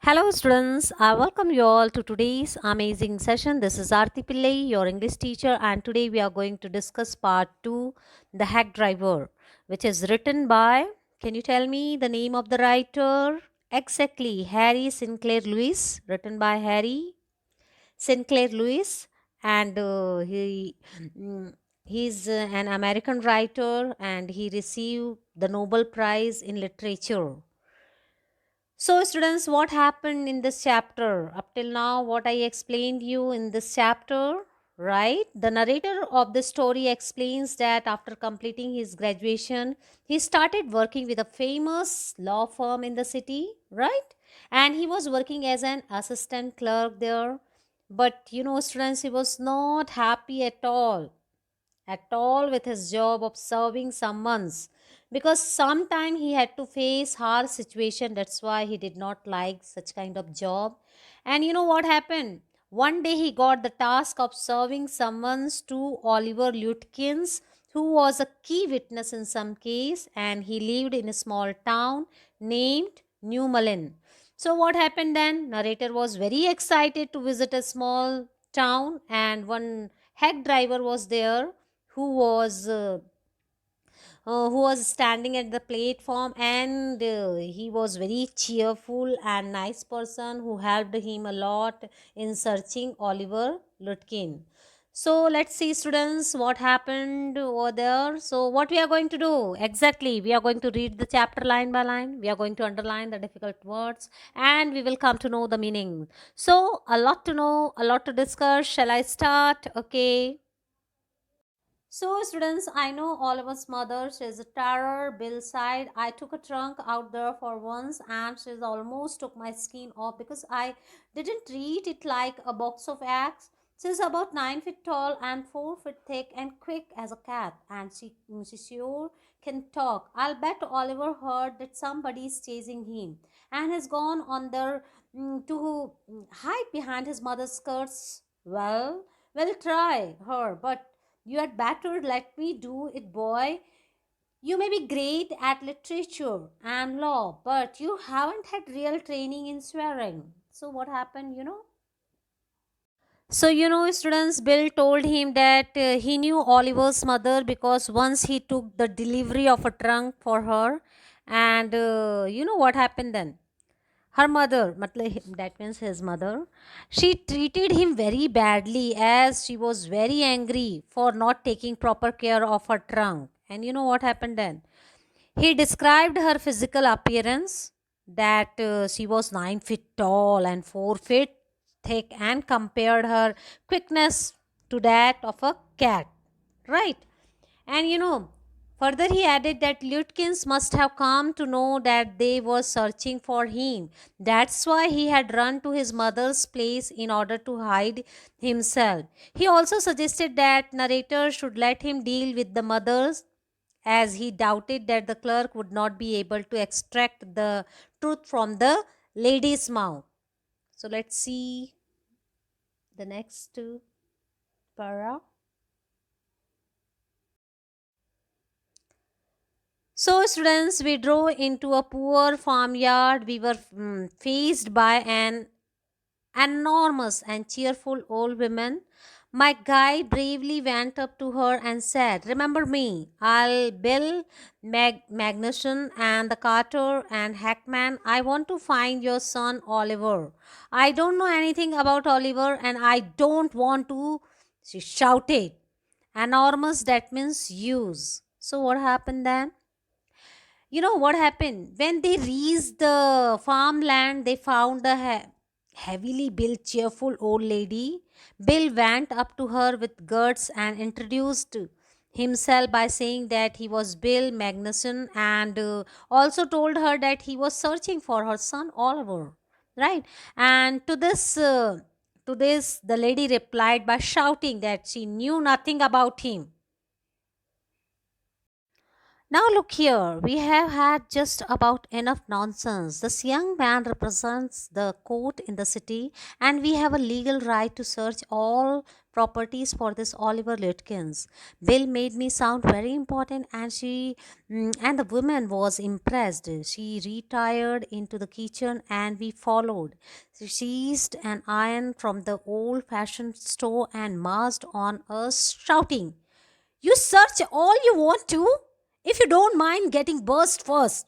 Hello, students. I welcome you all to today's amazing session. This is Aarti Pillai, your English teacher, and today we are going to discuss part 2, The Hack Driver, which is written by, can you tell me the name of the writer? Exactly, Harry Sinclair Lewis, written by Harry Sinclair Lewis, and mm, he's an American writer and he received the Nobel Prize in Literature. So, students, what happened in this chapter? Up till now, what I explained you in this chapter, right? The narrator of the story explains that after completing his graduation, he started working with a famous law firm in the city, right? And he was working as an assistant clerk there. But students, he was not happy at all with his job of serving summons because sometime he had to face hard situation. That's why he did not like such kind of job. And you know what happened? One day he got the task of serving summons to Oliver Lutkins, who was a key witness in some case, and he lived in a small town named Newmalin. So what happened then? Narrator was very excited to visit a small town, and one hack driver was there who was uh, who was standing at the platform, and he was very cheerful and nice person who helped him a lot in searching Oliver Lutkin. So let's see, students, what happened over there. So what we are going to do exactly, we are going to read the chapter line by line, we are going to underline the difficult words, and we will come to know the meaning. So a lot to know, a lot to discuss. Shall I start? Okay. So, students, I know all of us mothers is a terror. Bill side. I took a trunk out there for once, and she's almost took my skin off because I didn't treat it like a box of eggs. She's about 9 feet tall and 4 feet thick and quick as a cat, and she sure can talk. I'll bet Oliver heard that somebody is chasing him and has gone on there to hide behind his mother's skirts. Well, try her, but you had better let me do it, boy. You may be great at literature and law, but you haven't had real training in swearing. So, what happened? So, students, Bill told him that he knew Oliver's mother because once he took the delivery of a trunk for her. And you know what happened then? Her mother, that means his mother, she treated him very badly as she was very angry for not taking proper care of her trunk. And you know what happened then? He described her physical appearance, that she was 9 feet tall and 4 feet thick, and compared her quickness to that of a cat, right? And further he added that Lutkins must have come to know that they were searching for him. That's why he had run to his mother's place in order to hide himself. He also suggested that narrator should let him deal with the mothers, as he doubted that the clerk would not be able to extract the truth from the lady's mouth. So let's see the next para. So, students, we drove into a poor farmyard. We were faced by an enormous and cheerful old woman. My guide bravely went up to her and said, "Remember me, I'll Bill Magnuson and the carter and hackman. I want to find your son Oliver. I don't know anything about Oliver and I don't want to," she shouted. Enormous, that means use. So, what happened then? You know what happened? When they reached the farmland, they found a heavily built, cheerful old lady. Bill went up to her with guts and introduced himself by saying that he was Bill Magnuson, and also told her that he was searching for her son Oliver. Right? And to this, the lady replied by shouting that she knew nothing about him. Now, look here, we have had just about enough nonsense. This young man represents the court in the city, and we have a legal right to search all properties for this Oliver Litkins. Bill made me sound very important, and and the woman was impressed. She retired into the kitchen, and we followed. She seized an iron from the old-fashioned store and marched on us, shouting, "You search all you want to, if you don't mind getting burst first."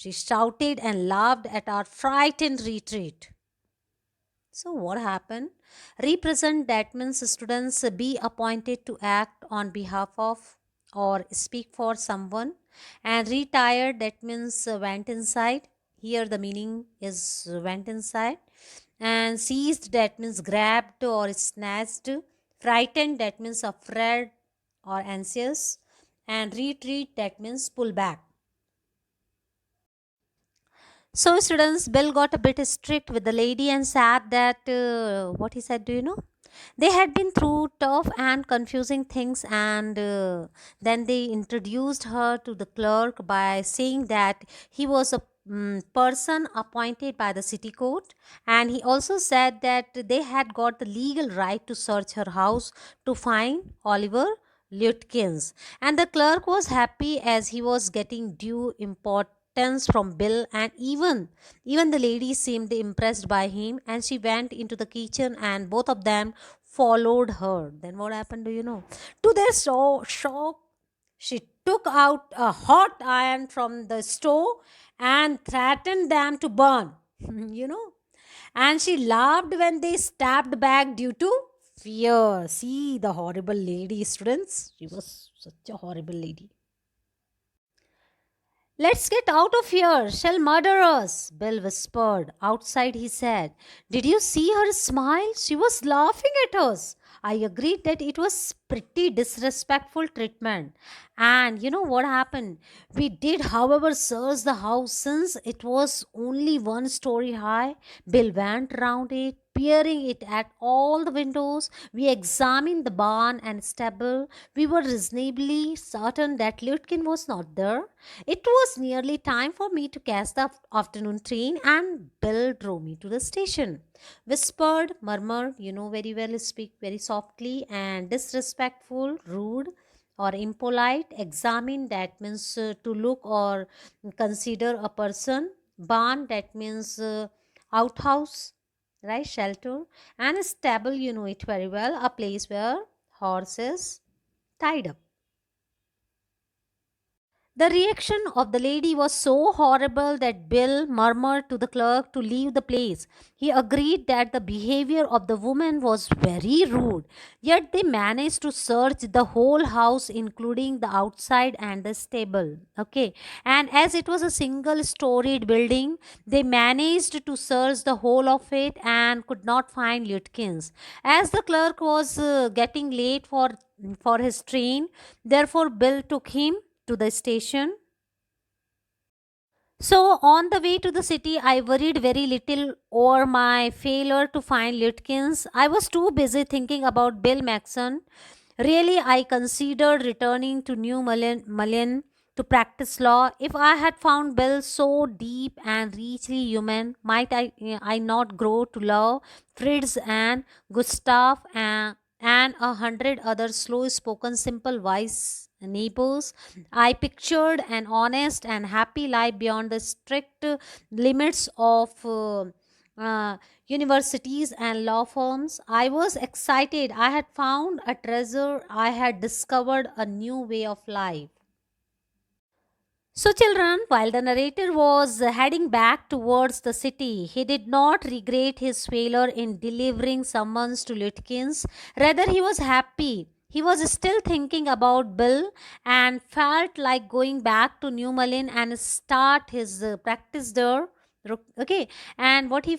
She shouted and laughed at our frightened retreat. So, what happened? Represent that means students be appointed to act on behalf of or speak for someone, and retired that means went inside. Here, the meaning is went inside, and seized that means grabbed or snatched, frightened that means afraid or anxious, and retreat that means pull back. So, students, Bill got a bit strict with the lady and said that what he said, do you know? They had been through tough and confusing things, and then they introduced her to the clerk by saying that he was a person appointed by the city court, and he also said that they had got the legal right to search her house to find Oliver Lutkins. And the clerk was happy as he was getting due importance from Bill, and even the lady seemed impressed by him, and she went into the kitchen and both of them followed her. Then what happened, do you know? To their shock, she took out a hot iron from the stove and threatened them to burn. you know. And she laughed when they stepped back due to fear. See the horrible lady, students. She was such a horrible lady. "Let's get out of here. She'll murder us," Bill whispered. Outside, he said, "Did you see her smile? She was laughing at us." I agreed that it was pretty disrespectful treatment. And you know what happened? We did, however, search the house since it was only one story high. Bill went around it, peering it at all the windows. We examined the barn and stable. We were reasonably certain that Lutkin was not there. It was nearly time for me to catch the afternoon train, and Bill drove me to the station. Whispered, murmured, you know very well, speak very softly, and disrespectful, rude, or impolite. Examine, that means to look or consider a person. Barn, that means outhouse, right? Shelter. And a stable, you know it very well, a place where horses tied up. The reaction of the lady was so horrible that Bill murmured to the clerk to leave the place. He agreed that the behavior of the woman was very rude, yet they managed to search the whole house, including the outside and the stable. Okay, and as it was a single storied building, they managed to search the whole of it and could not find Lutkins. As the clerk was getting late for his train, therefore Bill took him to the station. So, on the way to the city, I worried very little over my failure to find Litkins. I was too busy thinking about Bill Maxon. Really, I considered returning to New Mullen to practice law. If I had found Bill so deep and richly human, might I not grow to love Fritz and Gustav and a hundred other slow spoken, simple, wise neighbors? I pictured an honest and happy life beyond the strict limits of uh, universities and law firms. I was excited. I had found a treasure. I had discovered a new way of life. So, children, while the narrator was heading back towards the city, he did not regret his failure in delivering summons to Litkins. Rather, he was happy. He was still thinking about Bill and felt like going back to New Malin and start his practice there. Okay, and what he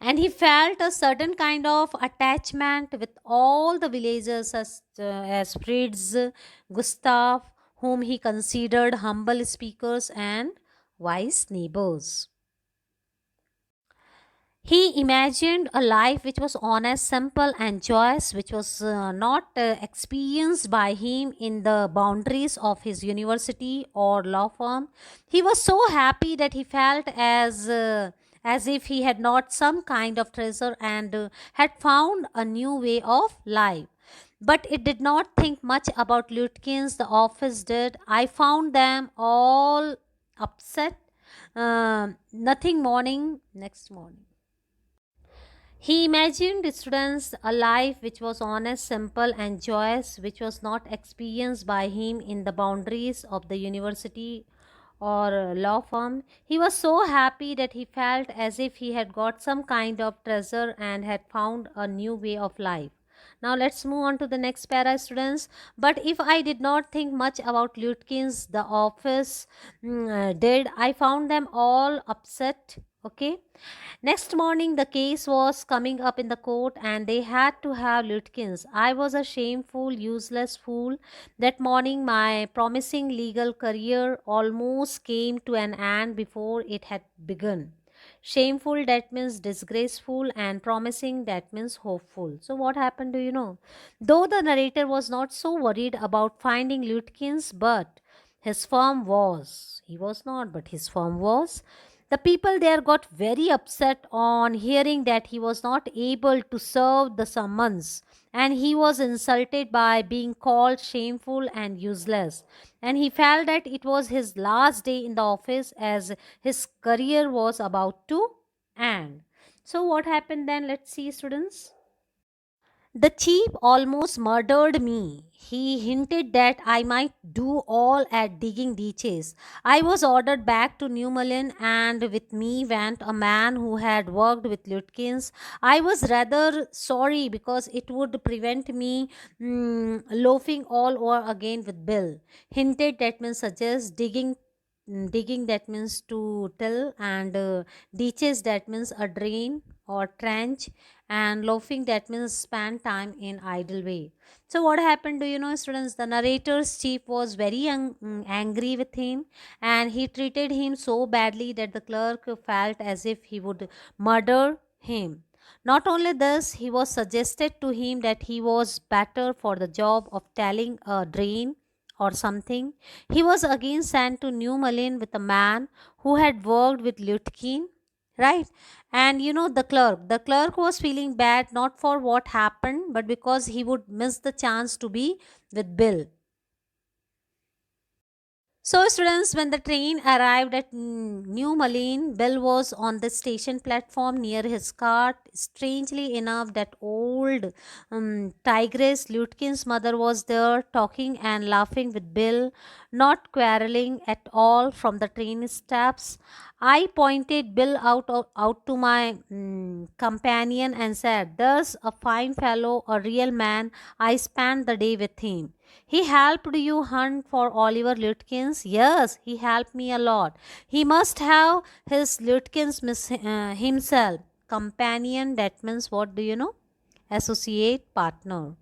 and he felt a certain kind of attachment with all the villagers as Fritz, Gustav, whom he considered humble speakers and wise neighbors. He imagined a life which was honest, simple, and joyous, which was not experienced by him in the boundaries of his university or law firm. He was so happy that he felt as if he had not some kind of treasure and had found a new way of life. But it did not think much about Lutkins, the office did. I found them all upset. Nothing morning, next morning. He imagined students a life which was honest, simple, and joyous, which was not experienced by him in the boundaries of the university or law firm. He was so happy that he felt as if he had got some kind of treasure and had found a new way of life. Now let's move on to the next para, students. But if I did not think much about Lutkins, the office did. I found them all upset. Okay. Next morning, the case was coming up in the court, and they had to have Lutkins. I was a shameful, useless fool. That morning, my promising legal career almost came to an end before it had begun. Shameful, that means disgraceful, and promising, that means hopeful. So, what happened, do you know? Though the narrator was not so worried about finding Lutkins, but his firm was. He was not, but his firm was. The people there got very upset on hearing that he was not able to serve the summons, and he was insulted by being called shameful and useless. And he felt that it was his last day in the office as his career was about to end. So, what happened then? Let's see, students. The chief almost murdered me. He hinted that I might do all at digging ditches. I was ordered back to New Malin, and with me went a man who had worked with Lutkins. I was rather sorry because it would prevent me loafing all over again with Bill. Hinted, that means suggest, digging, that means to till, and ditches, that means a drain or trench, and loafing, that means spend time in idle way. So what happened, do you know, students? The narrator's chief was very angry with him, and he treated him so badly that the clerk felt as if he would murder him. Not only this, he was suggested to him that he was better for the job of telling a drain or something. He was again sent to New Malin with a man who had worked with Lutkin, right? And you know, the clerk was feeling bad not for what happened, but because he would miss the chance to be with Bill. So, students, when the train arrived at New Malin, Bill was on the station platform near his cart. Strangely enough, that old tigress Lutkin's mother was there, talking and laughing with Bill, not quarreling at all from the train steps. I pointed Bill out to my companion and said, "There's a fine fellow, a real man. I spent the day with him." "He helped you hunt for Oliver Lutkins?" "Yes, he helped me a lot. He must have his Lutkins himself." Companion, that means what, do you know? Associate, partner.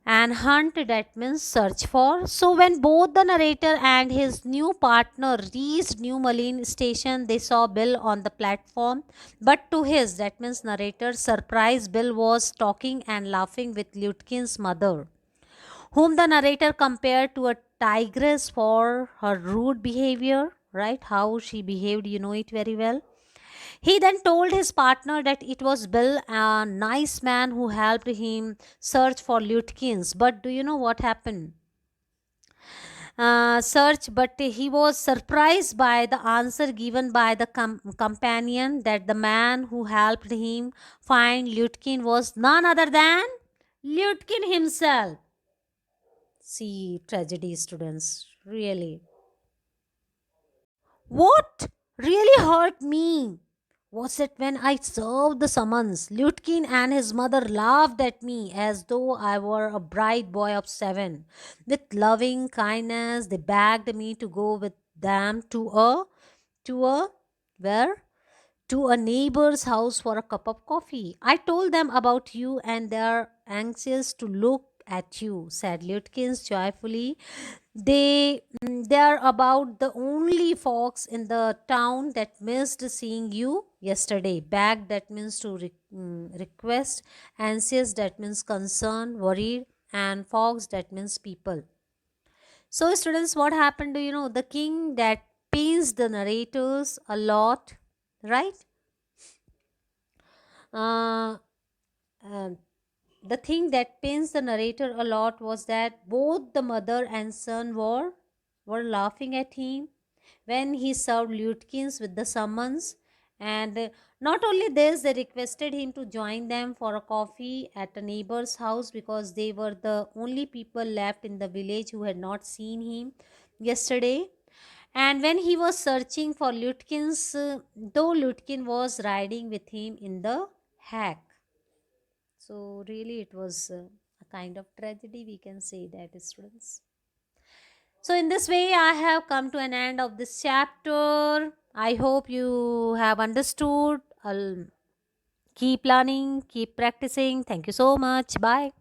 And hunt, that means search for. So when both the narrator and his new partner reached New Malin station, they saw Bill on the platform. But to his, that means narrator, surprise, Bill was talking and laughing with Lutkin's mother, whom the narrator compared to a tigress for her rude behavior, right? How she behaved, you know it very well. He then told his partner that it was Bill, a nice man who helped him search for Lutkins. But do you know what happened? Search, but he was surprised by the answer given by the companion that the man who helped him find Lutkin was none other than Lutkin himself. See, tragedy, students, really. What really hurt me was that when I served the summons, Lutkin and his mother laughed at me as though I were a bright boy of 7. With loving kindness, they begged me to go with them to a where? To a neighbor's house for a cup of coffee. "I told them about you and they're anxious to look at you," said Lutkins joyfully. They're about the only folks in the town that missed seeing you yesterday." Beg, that means to request. Anxious, that means concern, worried. And folks, that means people. So, students, what happened? Do you know? The king that pains the narrators a lot. right? Uh, uh, the thing that pains the narrator a lot was that both the mother and son were laughing at him when he served Lutkins with the summons. And not only this, they requested him to join them for a coffee at a neighbor's house because they were the only people left in the village who had not seen him yesterday. And when he was searching for Lutkins, though Lutkin was riding with him in the hack. So, really, it was a kind of tragedy, we can say that, students. So, in this way, I have come to an end of this chapter. I hope you have understood. I'll keep learning, keep practicing. Thank you so much. Bye.